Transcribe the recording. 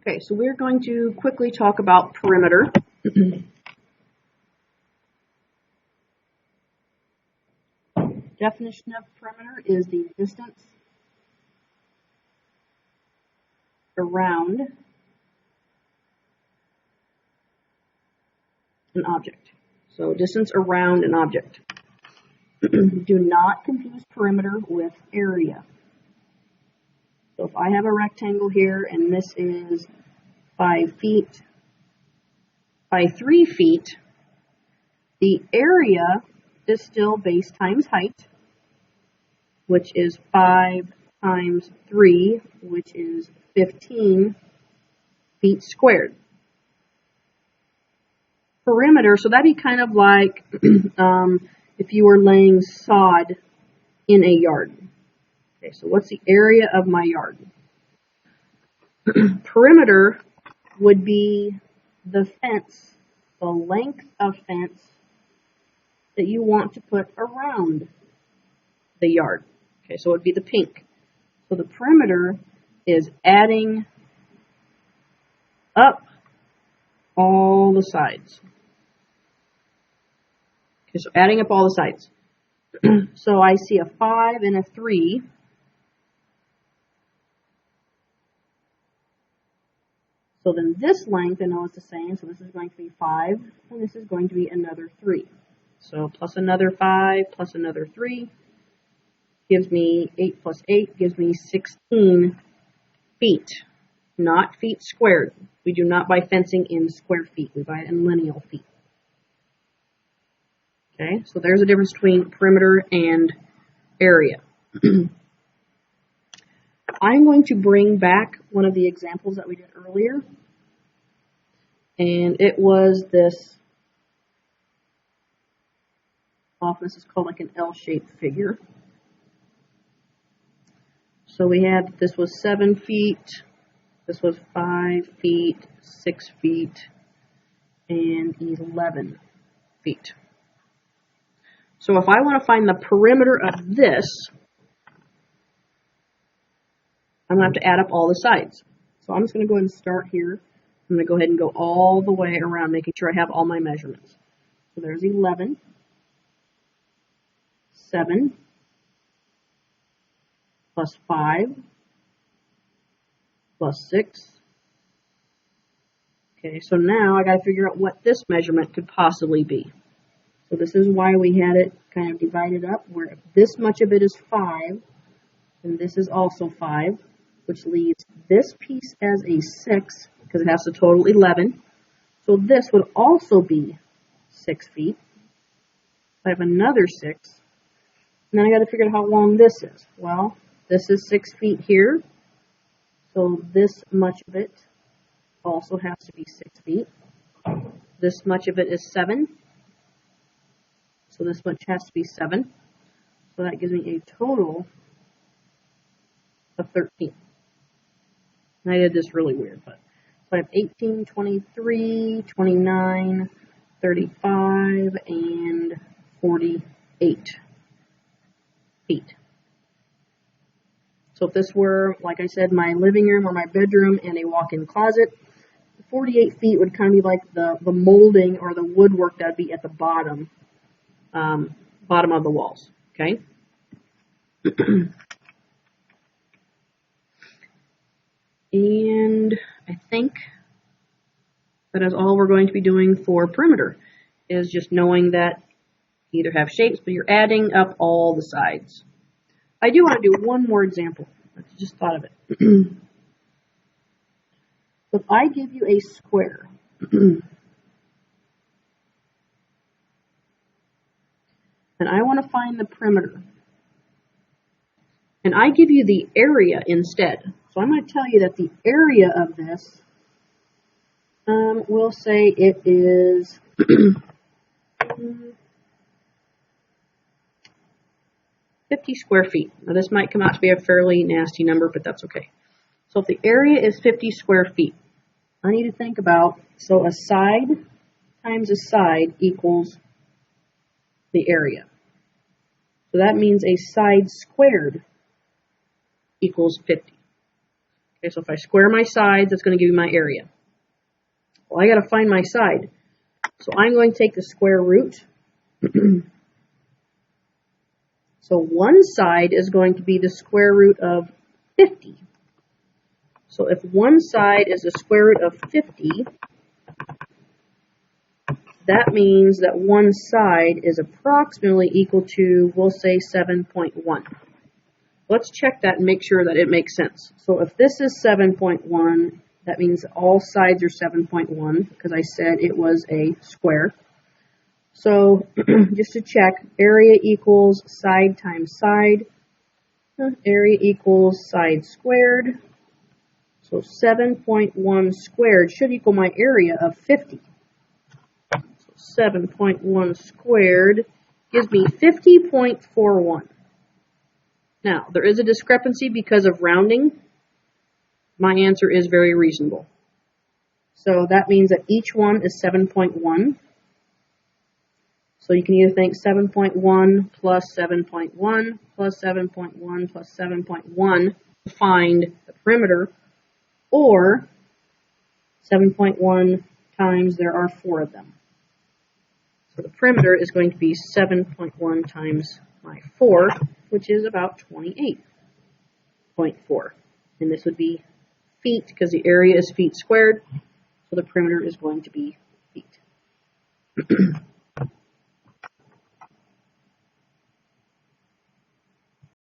Okay, so we're going to quickly talk about perimeter. Definition of perimeter is the distance around an object. So distance around an object. Do not confuse perimeter with area. So if I have a rectangle here and this is 5 feet by 3 feet, the area is still base times height, which is 5 times 3, which is 15 feet squared. Perimeter, so that'd be kind of like if you were laying sod in a yard. Okay, so what's the area of my yard? Perimeter would be the fence, the length of fence that you want to put around the yard. Okay, so it would be the pink. So the perimeter is adding up all the sides. Okay, so adding up all the sides. So I see a 5 and a 3. So then this length, I know it's the same, so this is going to be 5, and this is going to be another 3. So plus another 5, plus another 3, gives me 8 plus 8, gives me 16 feet, not feet squared. We do not buy fencing in square feet, we buy it in lineal feet. Okay, so there's a difference between perimeter and area. I'm going to bring back one of the examples that we did earlier. And it was this, often this is called like an L-shaped figure. So we had, this was 7 feet, this was 5 feet, 6 feet, and 11 feet. So if I want to find the perimeter of this, I'm going to have to add up all the sides. So I'm just going to go ahead and start here. I'm going to go ahead and go all the way around, making sure I have all my measurements. So there's 11, 7, plus 5, plus 6. Okay, so now I got to figure out what this measurement could possibly be. So this is why we had it kind of divided up, where if this much of it is 5, and this is also 5, which leaves this piece as a 6, because it has to total 11. So this would also be 6 feet. I have another 6. And then I got to figure out how long this is. Well, this is 6 feet here. So this much of it also has to be 6 feet. This much of it is 7. So this much has to be 7. So that gives me a total of 13. And I did this really weird, but so I have 18, 23, 29, 35, and 48 feet. So if this were, like I said, my living room or my bedroom and a walk-in closet, 48 feet would kind of be like the molding or the woodwork that would be at the bottom of the walls, okay? And I think that is all we're going to be doing for perimeter, is just knowing that you either have shapes, but you're adding up all the sides. I do want to do one more example. I just thought of it. If I give you a square, and I want to find the perimeter, and I give you the area instead. So I'm going to tell you that the area of this, we'll say it is 50 square feet. Now this might come out to be a fairly nasty number, but that's okay. So if the area is 50 square feet, I need to think about, so a side times a side equals the area. So that means a side squared equals 50. Okay, so if I square my sides, that's going to give me my area. Well, I got to find my side. So I'm going to take the square root. So one side is going to be the square root of 50. So if one side is the square root of 50, that means that one side is approximately equal to, we'll say, 7.1. Let's check that and make sure that it makes sense. So if this is 7.1, that means all sides are 7.1 because I said it was a square. So just to check, area equals side times side. Area equals side squared. So 7.1 squared should equal my area of 50. So 7.1 squared gives me 50.41. Now, there is a discrepancy because of rounding. My answer is very reasonable. So that means that each one is 7.1. So you can either think 7.1 plus 7.1 plus 7.1 plus 7.1 to find the perimeter, or 7.1 times there are 4 of them. So the perimeter is going to be 7.1 times my 4, which is about 28.4. And this would be feet because the area is feet squared, so the perimeter is going to be feet.